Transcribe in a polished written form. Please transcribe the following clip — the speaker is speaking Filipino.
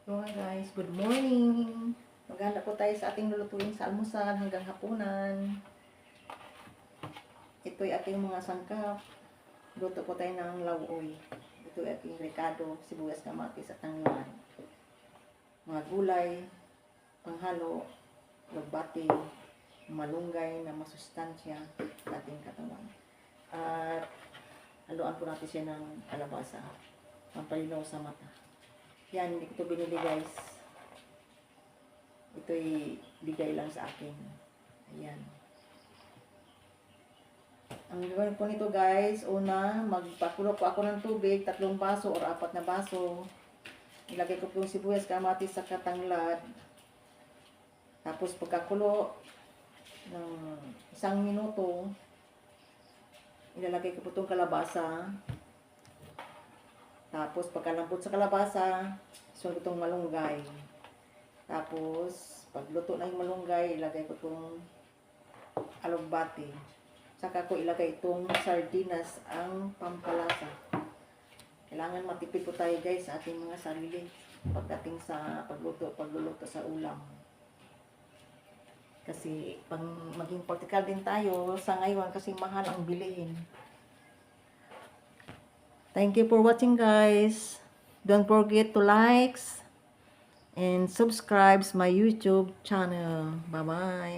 So guys, good morning. Maghanda po tayo sa ating lulutuin sa almusal hanggang hapunan. Ito'y ating mga sangkap. Luto po tayo ng lauoy. Ito'y ating rekado, sibuyas, kamatis at tanglad. Mga gulay, panghalo, lugbati, malunggay na masustansya sa ating katawan. At haluan po natin siya ng kalabasa. Pampalinaw sa mata. Yan, hindi ko ito binili guys. Ito'y bigay lang sa akin. Ayan. Ang gawin ko nito guys, una, magpakulo ko ako ng tubig, 3 baso or 4 na baso. Ilagay ko po yung sibuyas, kamatis, sa katanglad. Tapos pagkakulo ng 1 minuto, ilalagay ko po itong kalabasa. Tapos pagkalambot sa kalabasa, sunod ko itong malunggay. Tapos pagluto na yung malunggay, ilagay ko itong alugbati. Saka ko ilagay itong sardinas, ang pampalasa. Kailangan matipid po tayo guys sa ating mga sarili pagdating sa pagluluto sa ulam. Kasi pang maging practical din tayo sa ngayon kasi mahal ang bilihin. Thank you for watching guys. Don't forget to like and subscribe my YouTube channel. Bye-bye.